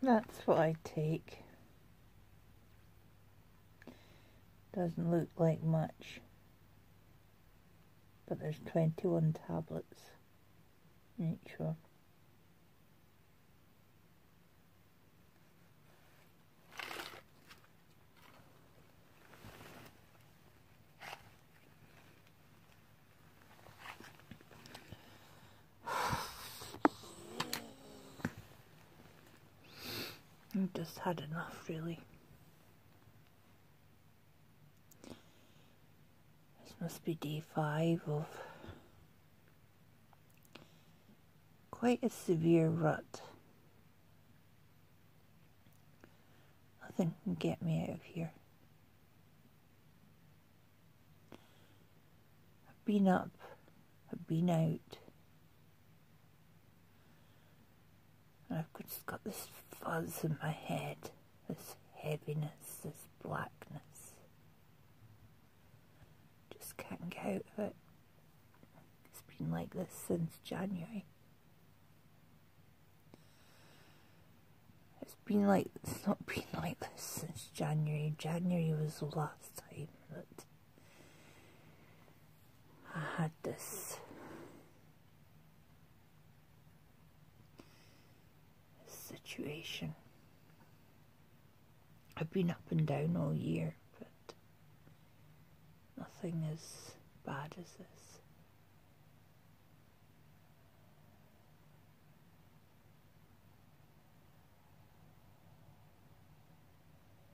That's what I take. Doesn't look like much, but there's 21 tablets in each one. I've just had enough, really. This must be day 5 of quite a severe rut. Nothing can get me out of here. I've been up, I've been out, and I've just got this fuzz in my head, this heaviness, this blackness. Just can't get out of it. It's been like this since January. It's not been like this since January. January was the last time that I had this situation. I've been up and down all year, but nothing as bad as this.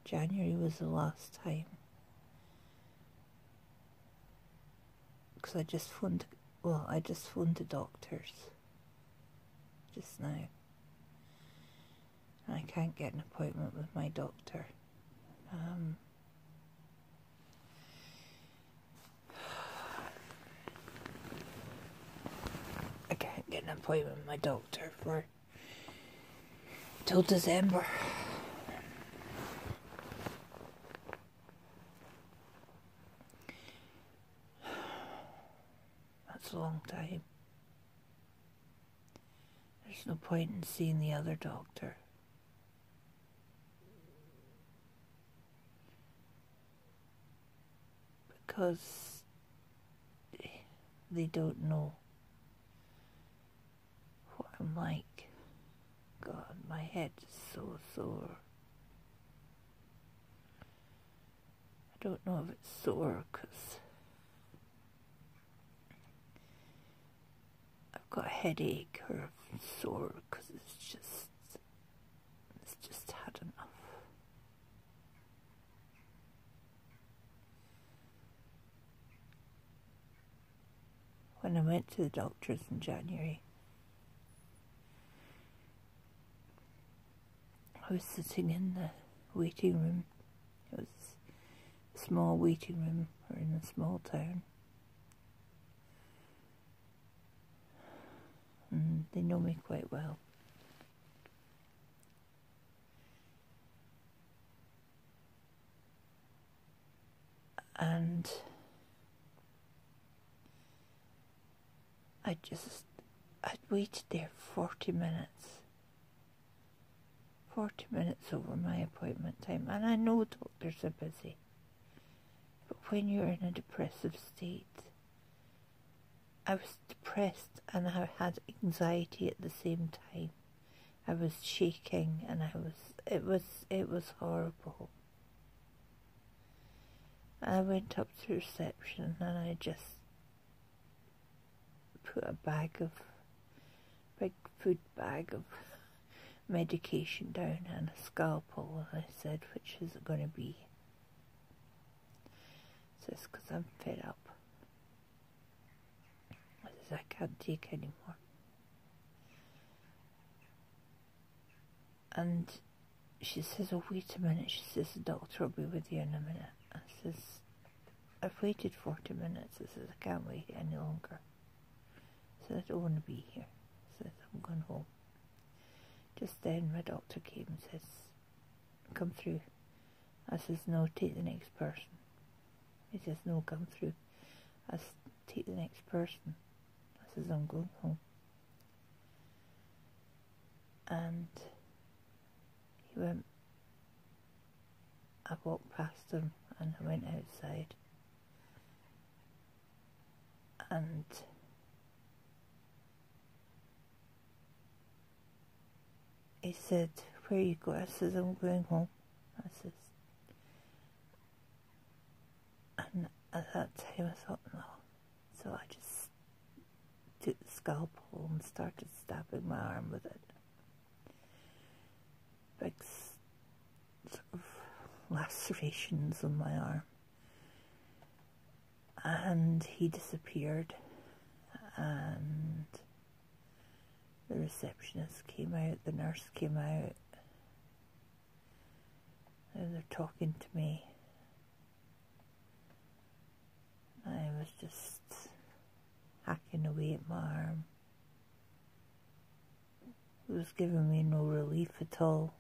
January was the last time, because I just phoned the doctors just now, and I can't get an appointment with my doctor. I can't get an appointment with my doctor till December. That's a long time. There's no point in seeing the other doctor. Because they don't know what I'm like. God, my head is so sore. I don't know if it's sore because I've got a headache, or sore because it's just had enough. When I went to the doctors in January, I was sitting in the waiting room. It was a small waiting room, or in a small town. And they know me quite well. And I'd waited there 40 minutes. 40 minutes over my appointment time. And I know doctors are busy. But when you're in a depressive state, I was depressed and I had anxiety at the same time. I was shaking and it was horrible. I went up to reception and I just put a big food bag of medication down and a scalpel, and I said, which is it going to be? It says, because I'm fed up. I says, I can't take anymore. And she says, oh, wait a minute. She says, the doctor will be with you in a minute. I says, I've waited 40 minutes. I says, I can't wait any longer. I said, I don't want to be here. I said, I'm going home. Just then my doctor came and says, come through. I says, no, take the next person. He says, no, come through. I says, take the next person. I says, I'm going home. And I walked past him and I went outside, and he said, "Where you go?" I says, "I'm going home." I says, and at that time I thought, no. So I just took the scalpel and started stabbing my arm with it. Big sort of lacerations on my arm. And he disappeared, and the receptionist came out, the nurse came out, and they're talking to me. I was just hacking away at my arm. It was giving me no relief at all.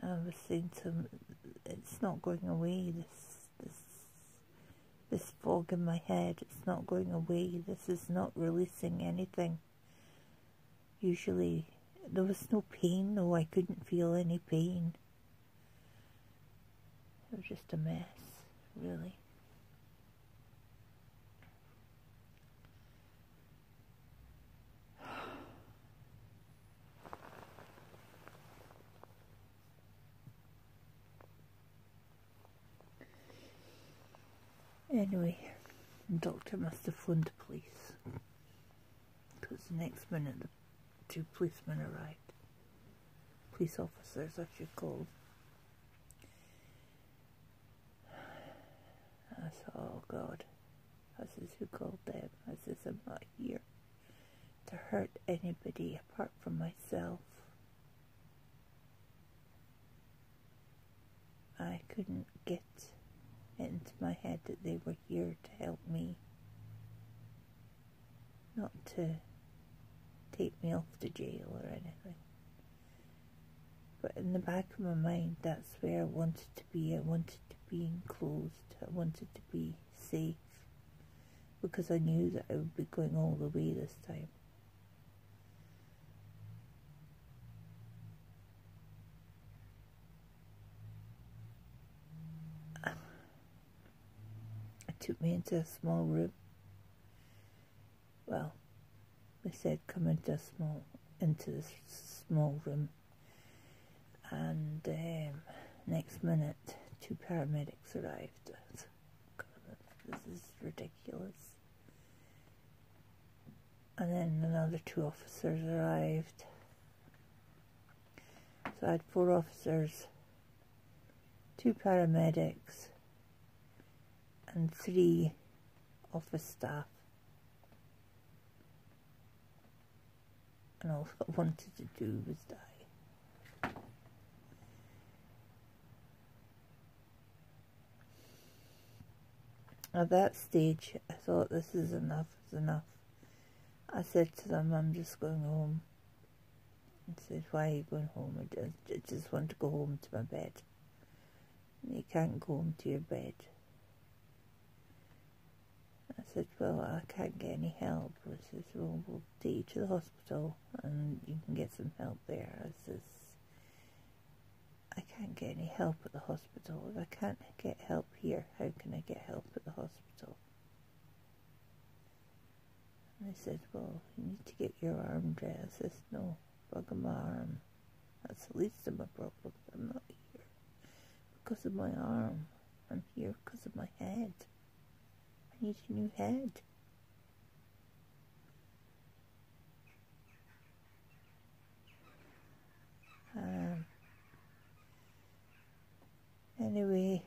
I was saying to him, it's not going away, this fog in my head, it's not going away, this is not releasing anything. Usually, there was no pain though, I couldn't feel any pain. It was just a mess, really. Anyway, the doctor must have phoned the police, because the next minute the 2 policemen arrived. Police officers, I should call them. I thought, oh God. I says, who called them? I says, I'm not here to hurt anybody apart from myself. I couldn't get into my head that they were here to help me, not to take me off to jail or anything. But in the back of my mind, that's where I wanted to be. I wanted to be enclosed. I wanted to be safe, because I knew that I would be going all the way this time. Took me into a small room. Well, they said come into this small room, and next minute 2 paramedics arrived. God, this is ridiculous. And then another 2 officers arrived. So I had 4 officers, 2 paramedics, and 3 office staff. And all I wanted to do was die. At that stage, I thought, this is enough, is enough. I said to them, I'm just going home. I said, why are you going home? I just want to go home to my bed. And you can't go home to your bed. I said, well, I can't get any help. I said, well, we'll take you to the hospital and you can get some help there. I says, I can't get any help at the hospital. If I can't get help here, how can I get help at the hospital? And they said, well, you need to get your arm dressed. I says, no, bugger my arm. That's the least of my problems. I'm not here because of my arm. I'm here because of my head. I need a new head. Anyway,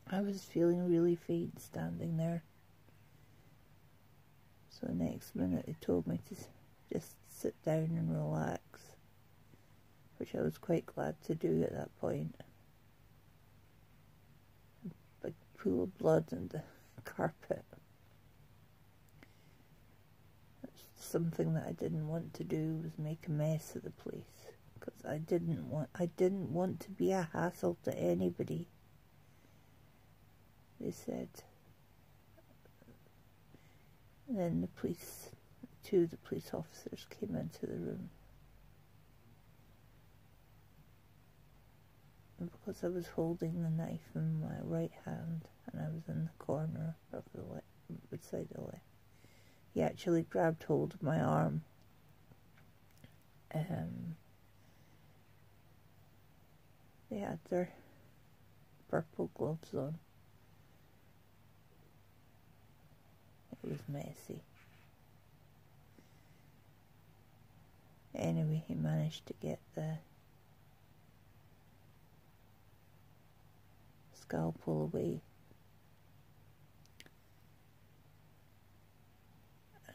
I was feeling really faint standing there. So the next minute they told me to just sit down and relax, which I was quite glad to do at that point. A big pool of blood on the carpet. Something that I didn't want to do was make a mess of the place, because I didn't want to be a hassle to anybody. They said. And then the police, two of the police officers came into the room. And because I was holding the knife in my right hand and I was in the corner of the beside the left, he actually grabbed hold of my arm. They had their purple gloves on. It was messy. Anyway, he managed to get the scalpel away.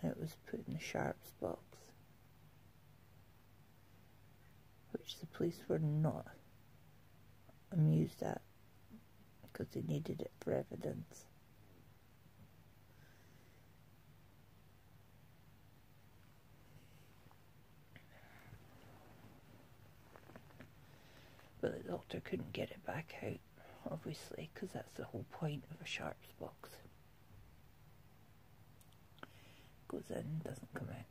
And it was put in the sharps box, which the police were not amused at because they needed it for evidence. But the doctor couldn't get it back out, obviously, because that's the whole point of a sharps box. Goes in, doesn't come out.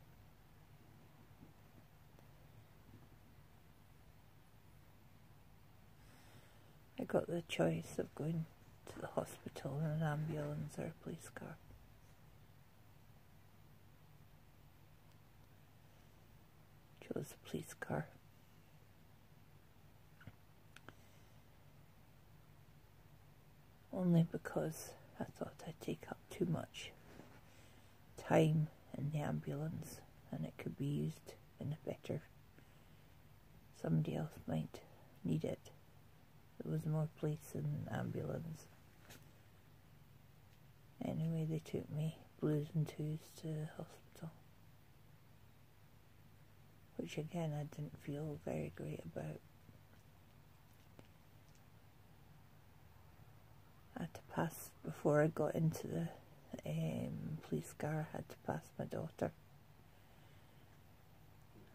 I got the choice of going to the hospital in an ambulance or a police car. Chose the police car. Only because I thought I'd take up too much time in the ambulance and it could be used in a better. Somebody else might need it. There was more place in the ambulance. Anyway, they took me blues and twos to the hospital, which again I didn't feel very great about. I had to pass, before I got into the police car, I had to pass my daughter.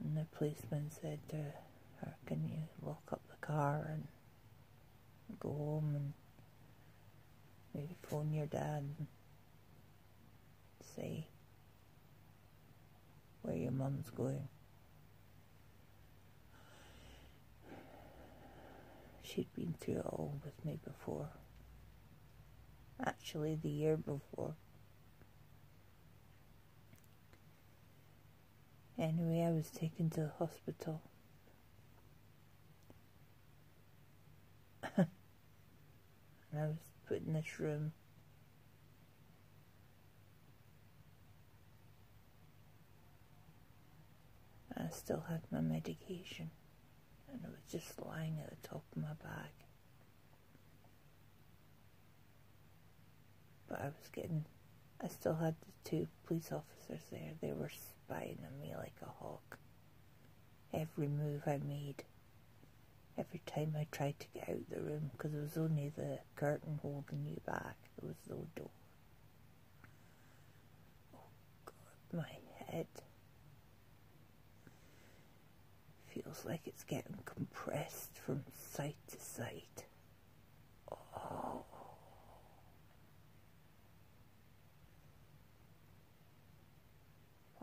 And the policeman said to her, can you lock up the car and go home and maybe phone your dad and say where your mum's going. She'd been through it all with me before. Actually, the year before. Anyway, I was taken to the hospital. And I was put in this room. I still had my medication. And it was just lying at the top of my bag. But I still had the two police officers there. They were spying on me like a hawk. Every move I made. Every time I tried to get out the room, because it was only the curtain holding you back. There was no door. Oh God, my head feels like it's getting compressed from side to side. Oh.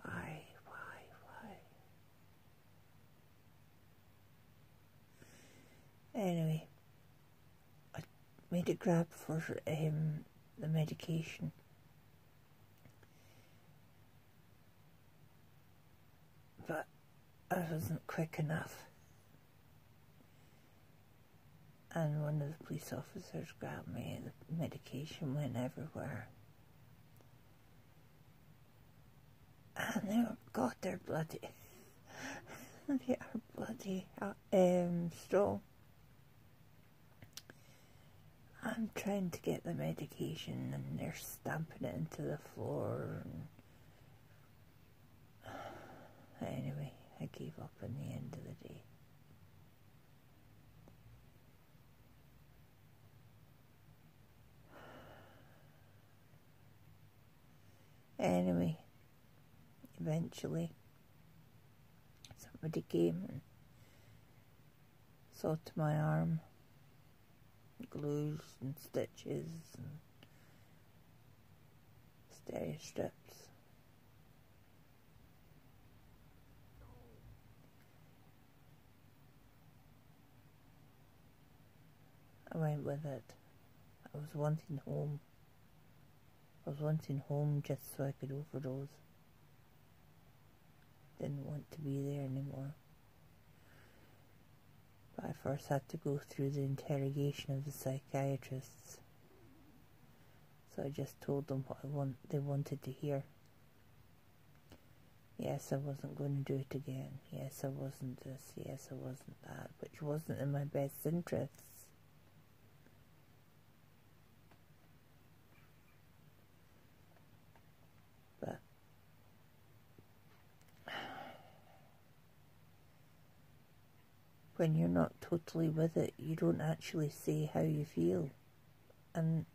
Why? Anyway, I made a grab for the medication. But I wasn't quick enough. And one of the police officers grabbed me and the medication went everywhere. And they're bloody. They are bloody strong. I'm trying to get the medication and they're stamping it into the floor. And anyway, I gave up in the end of the day. Anyway, eventually somebody came and saw to my arm, glues and stitches and steri strips. I went with it. I was wanting home. I was wanting home just so I could overdose. Didn't want to be there anymore. But I first had to go through the interrogation of the psychiatrists. So I just told them what they wanted to hear. Yes, I wasn't going to do it again. Yes, I wasn't this. Yes, I wasn't that. Which wasn't in my best interests. But when you're not totally with it, you don't actually say how you feel. And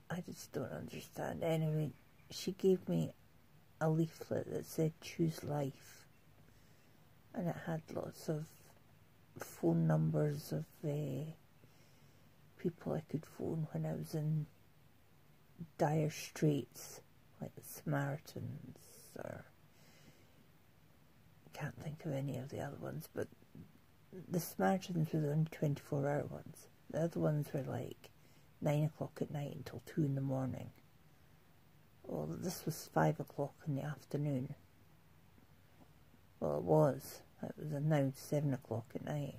I just don't understand. Anyway, she gave me a leaflet that said choose life, and it had lots of phone numbers of people I could phone when I was in dire straits, like the Samaritans, or I can't think of any of the other ones, but the Samaritans were the only 24-hour ones. The other ones were like 9 o'clock at night until 2 in the morning. Well, this was 5 o'clock in the afternoon. Well, it was announced 7 o'clock at night.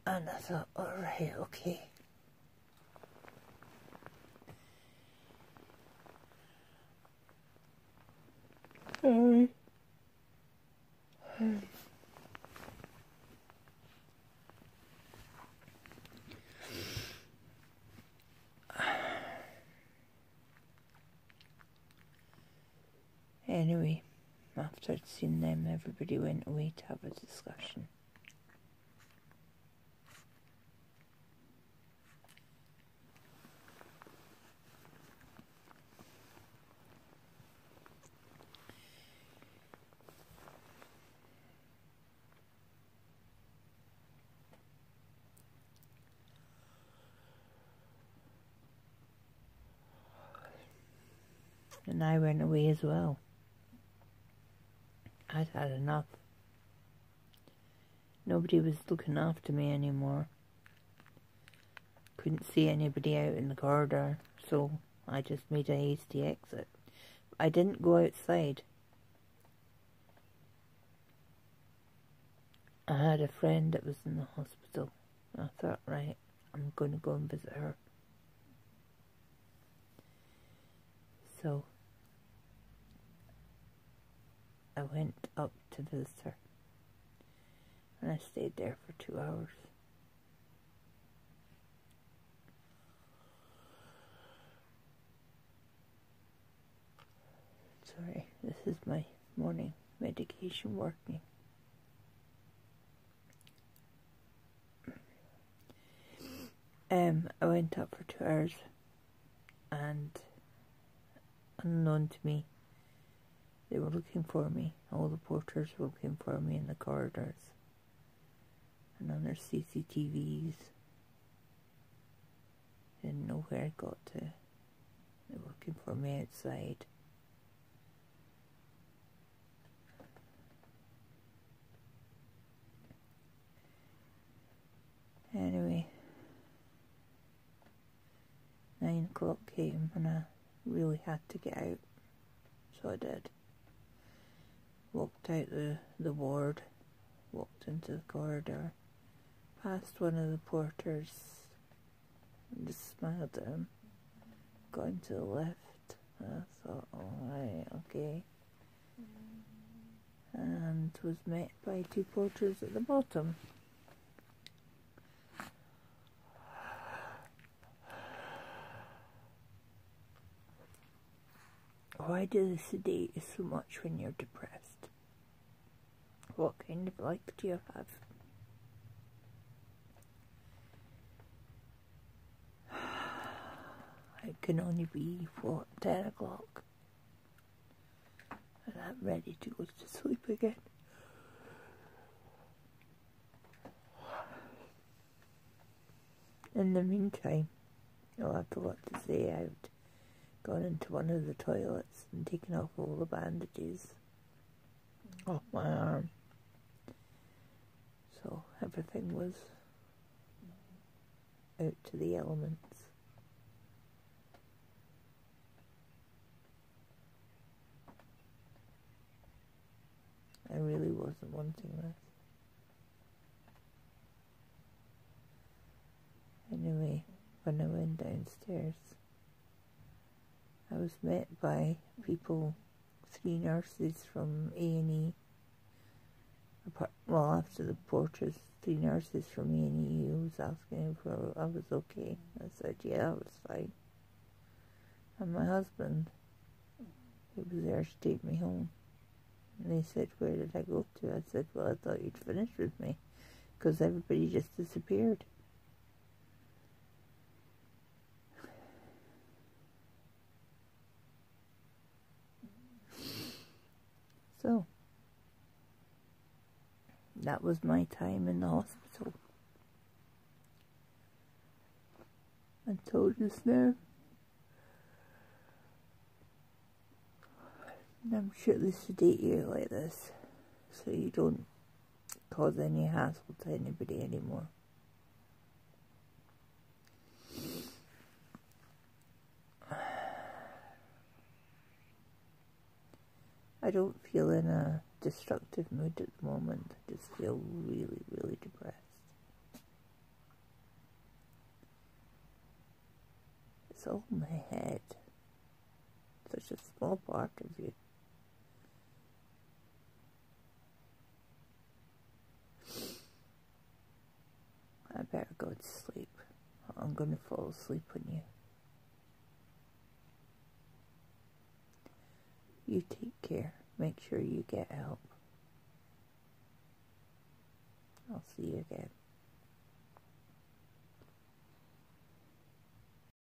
And I thought, alright, okay. Anyway, after I'd seen them, everybody went away to have a discussion. And I went away as well. I'd had enough. Nobody was looking after me anymore. Couldn't see anybody out in the corridor, so I just made a hasty exit. I didn't go outside. I had a friend that was in the hospital. I thought, right, I'm going to go and visit her. So I went up to visit her, and I stayed there for 2 hours. Sorry, this is my morning medication working. I went up for 2 hours, and unknown to me, they were looking for me. All the porters were looking for me in the corridors and on their CCTVs. Didn't know where I got to. They were looking for me outside. Anyway, 9 o'clock came and I really had to get out, so I did. Walked out the ward, walked into the corridor, past one of the porters, and just smiled at him, got into the lift, and I thought, alright, okay, and was met by 2 porters at the bottom. Why do they sedate you so much when you're depressed? What kind of life do you have? It can only be, 10 o'clock? And I'm ready to go to sleep again. In the meantime, I'll have a lot to say out. Gone into one of the toilets and taken off all the bandages off my arm. So everything was out to the elements. I really wasn't wanting this. Anyway, when I went downstairs, I was met by people, 3 nurses from A&E. Well, after the porters, 3 nurses from A&E who was asking if I was okay. I said, yeah, I was fine. And my husband, he was there to take me home. And they said, where did I go to? I said, well, I thought you'd finished with me, because everybody just disappeared. So, that was my time in the hospital. I told you now. And I'm sure they sedate you like this, so you don't cause any hassle to anybody anymore. I don't feel in a destructive mood at the moment. I just feel really, really depressed. It's all in my head. Such a small part of you. I better go to sleep. I'm going to fall asleep on you. You take care. Make sure you get help. I'll see you again.